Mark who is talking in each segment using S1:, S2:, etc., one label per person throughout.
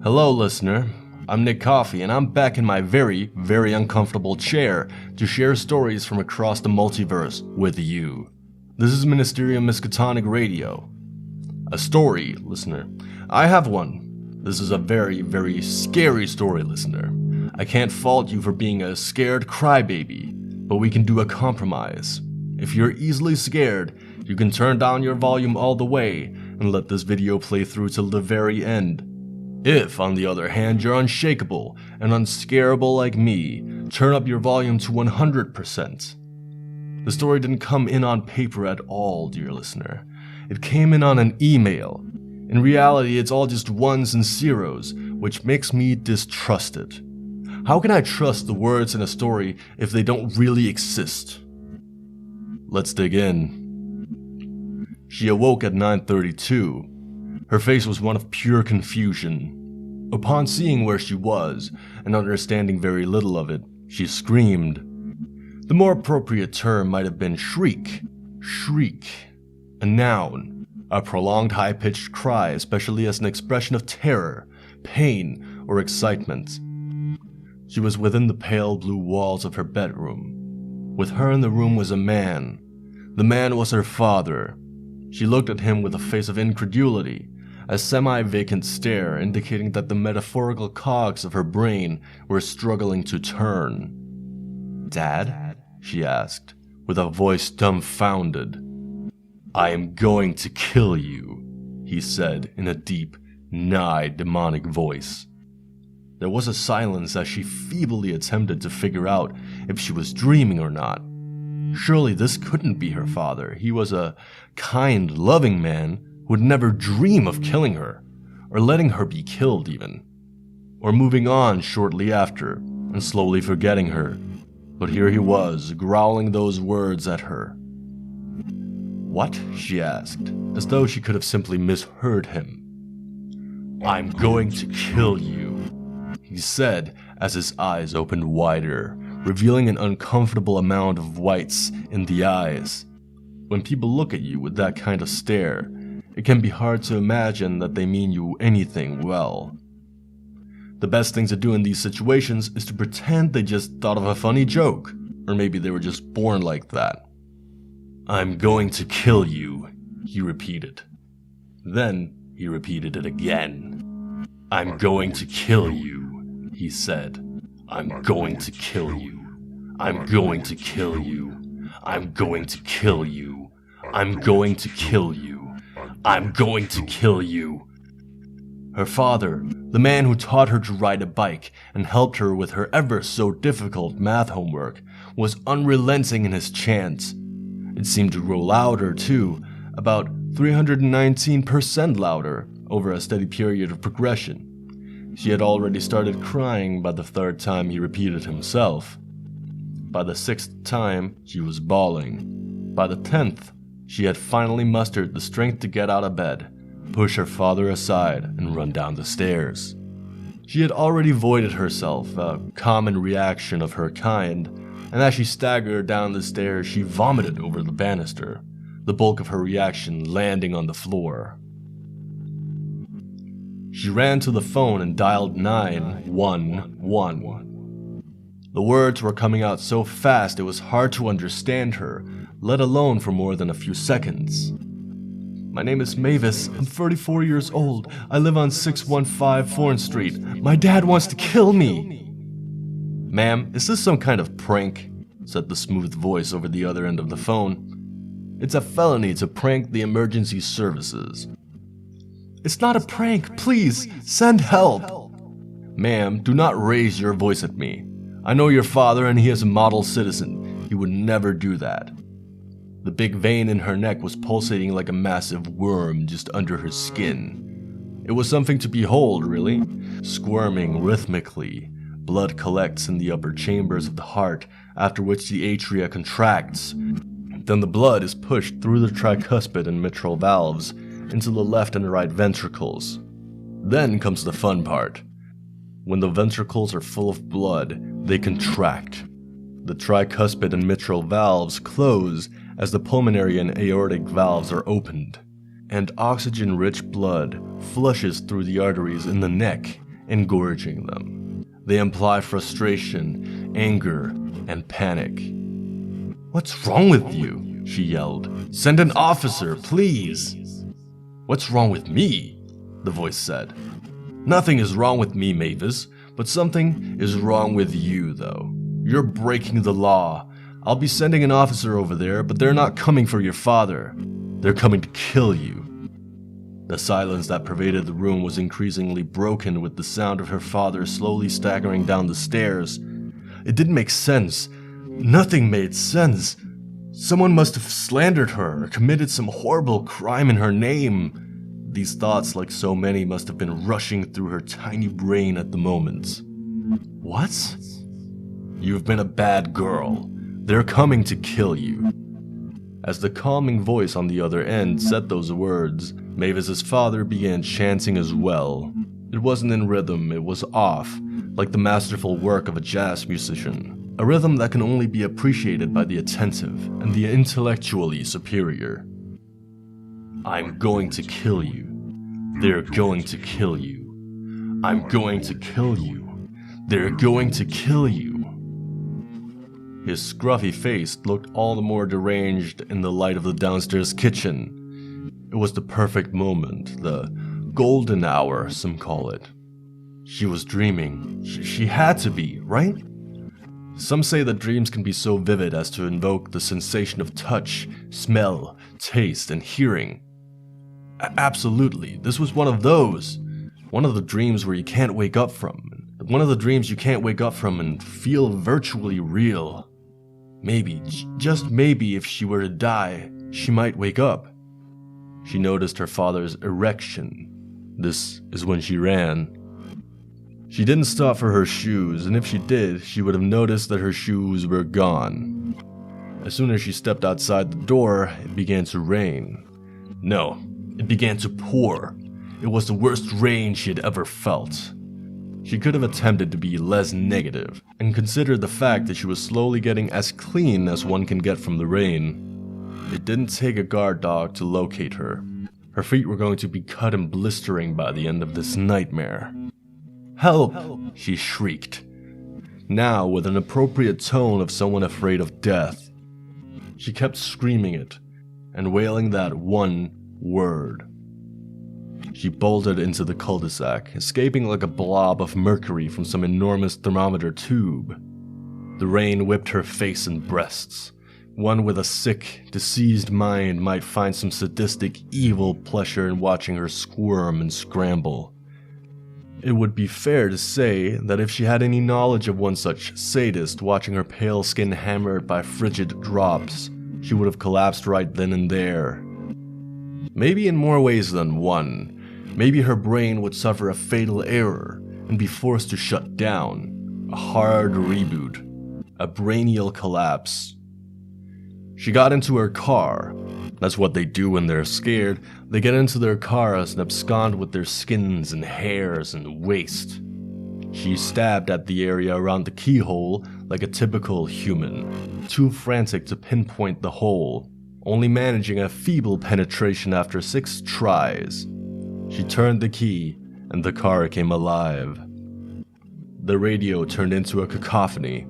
S1: Hello, listener. I'm Nick Coffey, and I'm back in my very, very uncomfortable chair to share stories from across the multiverse with you. This is Ministerium Miskatonic Radio. A story, listener. I have one. This is a very, very scary story, listener. I can't fault you for being a scared crybaby, but we can do a compromise. If you're easily scared, you can turn down your volume all the way and let this video play through till the very end. If, on the other hand, you're unshakable and unscarable like me, turn up your volume to 100%. The story didn't come in on paper at all, dear listener. It came in on an email. In reality, it's all just ones and zeros, which makes me distrust it. How can I trust the words in a story if they don't really exist? Let's dig in. She awoke at 9:32. Her face was one of pure confusion. Upon seeing where she was, and understanding very little of it, she screamed. The more appropriate term might have been shriek. Shriek. A noun. A prolonged high-pitched cry, especially as an expression of terror, pain, or excitement. She was within the pale blue walls of her bedroom. With her in the room was a man. The man was her father. She looked at him with a face of incredulity, a semi-vacant stare indicating that the metaphorical cogs of her brain were struggling to turn. "Dad?" she asked, with a voice dumbfounded. "I am going to kill you," he said in a deep, nigh demonic voice. There was a silence as she feebly attempted to figure out if she was dreaming or not. Surely this couldn't be her father. He was a kind, loving man who would never dream of killing her, or letting her be killed even, or moving on shortly after and slowly forgetting her. But here he was, growling those words at her. "What?" she asked, as though she could have simply misheard him. "I'm going to kill you," he said as his eyes opened wider, revealing an uncomfortable amount of whites in the eyes. When people look at you with that kind of stare, it can be hard to imagine that they mean you anything well. The best thing to do in these situations is to pretend they just thought of a funny joke, or maybe they were just born like that. "I'm going to kill you," he repeated. Then he repeated it again. "I'm going to kill you," he said. "I'm going to kill you. I'm going to kill you. I'm going to kill you. I'm going to kill you. I'm going to kill you." Her father, the man who taught her to ride a bike and helped her with her ever so difficult math homework, was unrelenting in his chant. It seemed to grow louder too, about 319% louder over a steady period of progression. She had already started crying by the third time he repeated himself. By the sixth time, she was bawling. By the 10th, she had finally mustered the strength to get out of bed, push her father aside, and run down the stairs. She had already voided herself, a common reaction of her kind, and as she staggered down the stairs, she vomited over the banister, the bulk of her reaction landing on the floor. She ran to the phone and dialed 911. The words were coming out so fast it was hard to understand her, let alone for more than a few seconds. "My name is Mavis. I'm 34 years old. I live on 615 Foreign Street. My dad wants to kill me." "Ma'am, is this some kind of prank?" said the smooth voice over the other end of the phone. "It's a felony to prank the emergency services." "It's not a prank. Please, send help." "Ma'am, do not raise your voice at me. I know your father and he is a model citizen. He would never do that." The big vein in her neck was pulsating like a massive worm just under her skin. It was something to behold, really. Squirming rhythmically, blood collects in the upper chambers of the heart, after which the atria contracts. Then the blood is pushed through the tricuspid and mitral valves into the left and right ventricles. Then comes the fun part. When the ventricles are full of blood, they contract. The tricuspid and mitral valves close as the pulmonary and aortic valves are opened, and oxygen-rich blood flushes through the arteries in the neck engorging them. They imply frustration, anger, and panic. "What's wrong with you?" she yelled. "Send an officer, please." "What's wrong with me?" the voice said. "Nothing is wrong with me, Mavis, but something is wrong with you, though. You're breaking the law. I'll be sending an officer over there, but they're not coming for your father. They're coming to kill you." The silence that pervaded the room was increasingly broken with the sound of her father slowly staggering down the stairs. It didn't make sense. Nothing made sense. Someone must have slandered her or committed some horrible crime in her name. These thoughts, like so many, must have been rushing through her tiny brain at the moment. "What?" "You've been a bad girl. They're coming to kill you." As the calming voice on the other end said those words, Mavis's father began chanting as well. It wasn't in rhythm, it was off, like the masterful work of a jazz musician. A rhythm that can only be appreciated by the attentive and the intellectually superior. "I'm going to kill you. They're going to kill you. I'm going to kill you. They're going to kill you." His scruffy face looked all the more deranged in the light of the downstairs kitchen. It was the perfect moment, the golden hour, some call it. She was dreaming. She had to be, right? Some say that dreams can be so vivid as to invoke the sensation of touch, smell, taste, and hearing. Absolutely, this was one of those. One of the dreams where you can't wake up from. One of the dreams you can't wake up from and feel virtually real. Maybe, just maybe, if she were to die, she might wake up. She noticed her father's erection. This is when she ran. She didn't stop for her shoes, and if she did, she would have noticed that her shoes were gone. As soon as she stepped outside the door, it began to rain. No, it began to pour. It was the worst rain she had ever felt. She could have attempted to be less negative, and considered the fact that she was slowly getting as clean as one can get from the rain. It didn't take a guard dog to locate her. Her feet were going to be cut and blistering by the end of this nightmare. "Help!" she shrieked, now with an appropriate tone of someone afraid of death. She kept screaming it, and wailing that one word. She bolted into the cul-de-sac, escaping like a blob of mercury from some enormous thermometer tube. The rain whipped her face and breasts. One with a sick, diseased mind might find some sadistic, evil pleasure in watching her squirm and scramble. It would be fair to say that if she had any knowledge of one such sadist watching her pale skin hammered by frigid drops, she would have collapsed right then and there. Maybe in more ways than one. Maybe her brain would suffer a fatal error and be forced to shut down. A hard reboot. A brainial collapse. She got into her car. That's what they do when they're scared. They get into their cars and abscond with their skins and hairs and waste. She stabbed at the area around the keyhole like a typical human, too frantic to pinpoint the hole, only managing a feeble penetration after 6 tries. She turned the key, and the car came alive. The radio turned into a cacophony.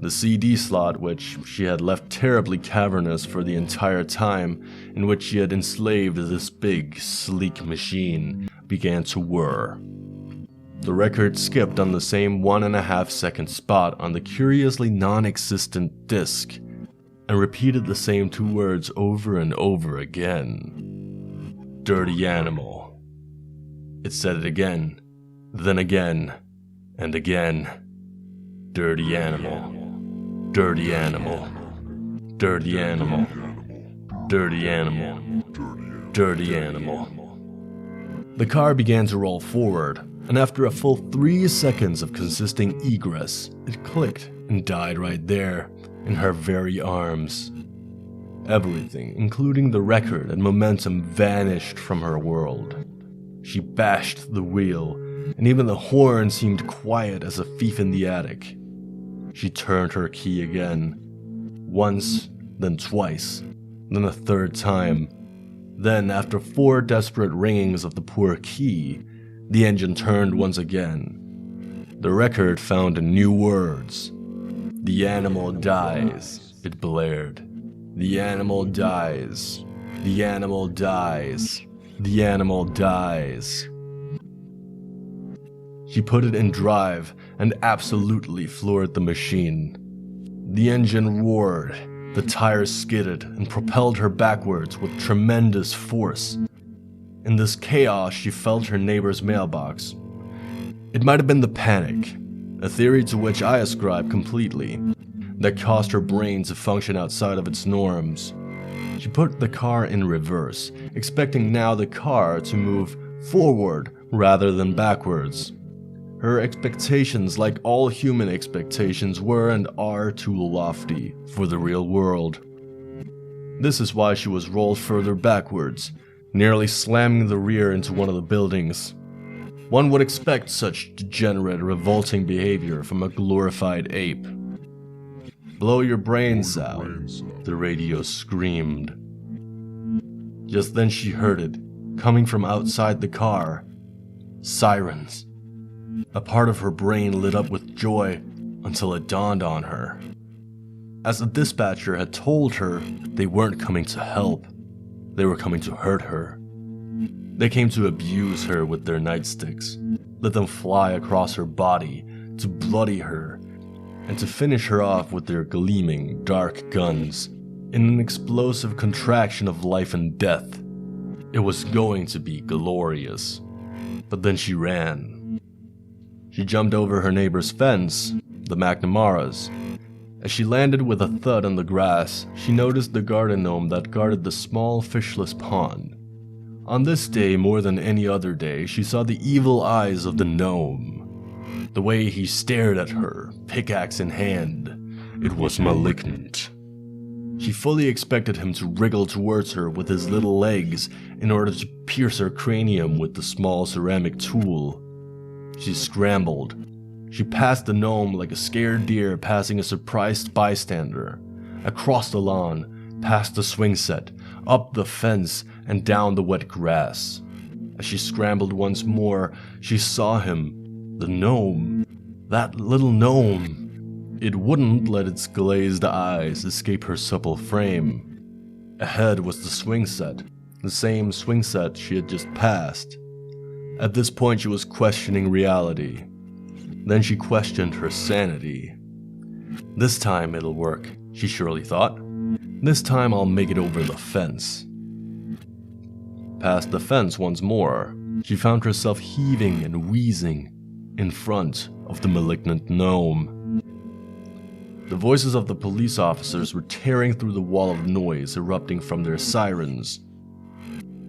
S1: The CD slot, which she had left terribly cavernous for the entire time in which she had enslaved this big, sleek machine, began to whir. The record skipped on the same 1.5-second spot on the curiously non-existent disc, and repeated the same 2 words over and over again. "Dirty animal." It said it again, then again, and again. "Dirty animal. Dirty animal. Dirty animal. Dirty animal. Dirty animal." The car began to roll forward, and after a full 3 seconds of consistent egress, it clicked and died right there, in her very arms. Everything, including the record and momentum, vanished from her world. She bashed the wheel, and even the horn seemed quiet as a thief in the attic. She turned her key again. Once, then twice, then a 3rd time. Then, after 4 desperate ringings of the poor key, The engine turned once again. The record found new words. "The animal dies," it blared. "The animal dies. The animal dies. The animal dies." She put it in drive and absolutely floored the machine. The engine roared, the tires skidded and propelled her backwards with tremendous force. In this chaos, she felt her neighbor's mailbox. It might have been the panic, a theory to which I ascribe completely, that caused her brain to function outside of its norms. She put the car in reverse, expecting now the car to move forward rather than backwards. Her expectations, like all human expectations, were and are too lofty for the real world. This is why she was rolled further backwards, nearly slamming the rear into one of the buildings. One would expect such degenerate, revolting behavior from a glorified ape. "Blow your brains out," the radio screamed. Just then she heard it, coming from outside the car. Sirens. A part of her brain lit up with joy until it dawned on her. As the dispatcher had told her, they weren't coming to help. They were coming to hurt her. They came to abuse her with their nightsticks, let them fly across her body, to bloody her, and to finish her off with their gleaming, dark guns, in an explosive contraction of life and death. It was going to be glorious. But then she ran. She jumped over her neighbor's fence, the McNamara's. As she landed with a thud on the grass, she noticed the garden gnome that guarded the small fishless pond. On this day, more than any other day, she saw the evil eyes of the gnome. The way he stared at her, pickaxe in hand, it was malignant. She fully expected him to wriggle towards her with his little legs in order to pierce her cranium with the small ceramic tool. She scrambled. She passed the gnome like a scared deer passing a surprised bystander, across the lawn, past the swing set, up the fence, and down the wet grass. As she scrambled once more, she saw him, the gnome, that little gnome. It wouldn't let its glazed eyes escape her supple frame. Ahead was the swing set, the same swing set she had just passed. At this point, she was questioning reality. Then she questioned her sanity. This time it'll work, she surely thought. This time I'll make it over the fence. Past the fence once more, she found herself heaving and wheezing in front of the malignant gnome. The voices of the police officers were tearing through the wall of noise erupting from their sirens.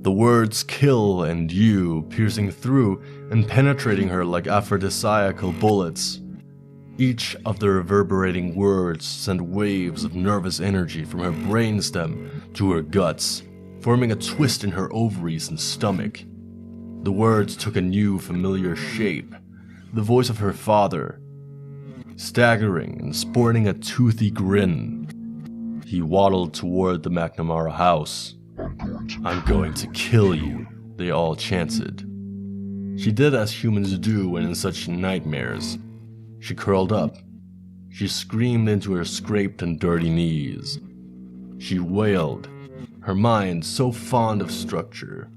S1: The words "kill" and "you" piercing through and penetrating her like aphrodisiacal bullets. Each of the reverberating words sent waves of nervous energy from her brainstem to her guts, forming a twist in her ovaries and stomach. The words took a new familiar shape, the voice of her father. Staggering and sporting a toothy grin, he waddled toward the McNamara house. "I'm going to kill you," they all chanted. She did as humans do when in such nightmares. She curled up. She screamed into her scraped and dirty knees. She wailed, her mind so fond of structure,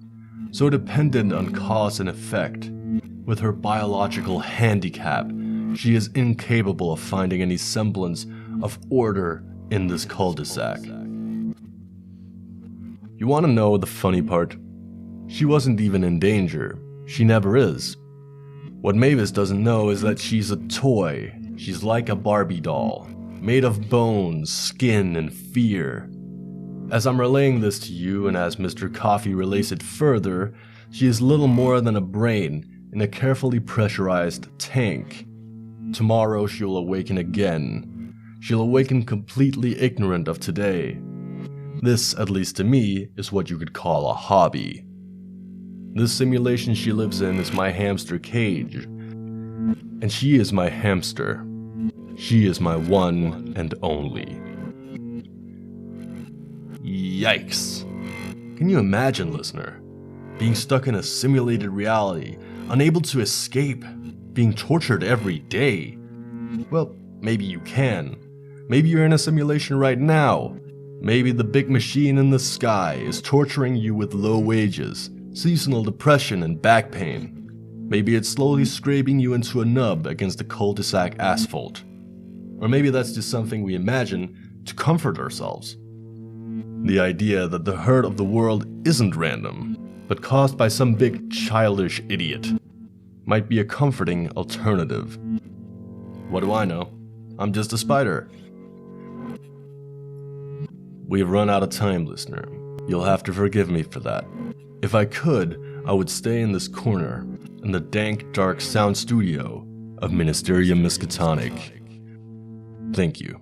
S1: so dependent on cause and effect. With her biological handicap, she is incapable of finding any semblance of order in this cul-de-sac. You want to know the funny part? She wasn't even in danger. She never is. What Mavis doesn't know is that she's a toy. She's like a Barbie doll, made of bones, skin, and fear. As I'm relaying this to you, and as Mr. Coffee relays it further, she is little more than a brain in a carefully pressurized tank. Tomorrow she'll awaken again. She'll awaken completely ignorant of today. This, at least to me, is what you could call a hobby. This simulation she lives in is my hamster cage. And she is my hamster. She is my one and only. Yikes. Can you imagine, listener, being stuck in a simulated reality, unable to escape, being tortured every day. Well, maybe you can. Maybe you're in a simulation right now. Maybe the big machine in the sky is torturing you with low wages, seasonal depression and back pain. Maybe it's slowly scraping you into a nub against the cul-de-sac asphalt. Or maybe that's just something we imagine to comfort ourselves. The idea that the hurt of the world isn't random, but caused by some big childish idiot, might be a comforting alternative. What do I know? I'm just a spider. We've run out of time, listener. You'll have to forgive me for that. If I could, I would stay in this corner, in the dank, dark sound studio of Ministerium Miskatonic. Thank you.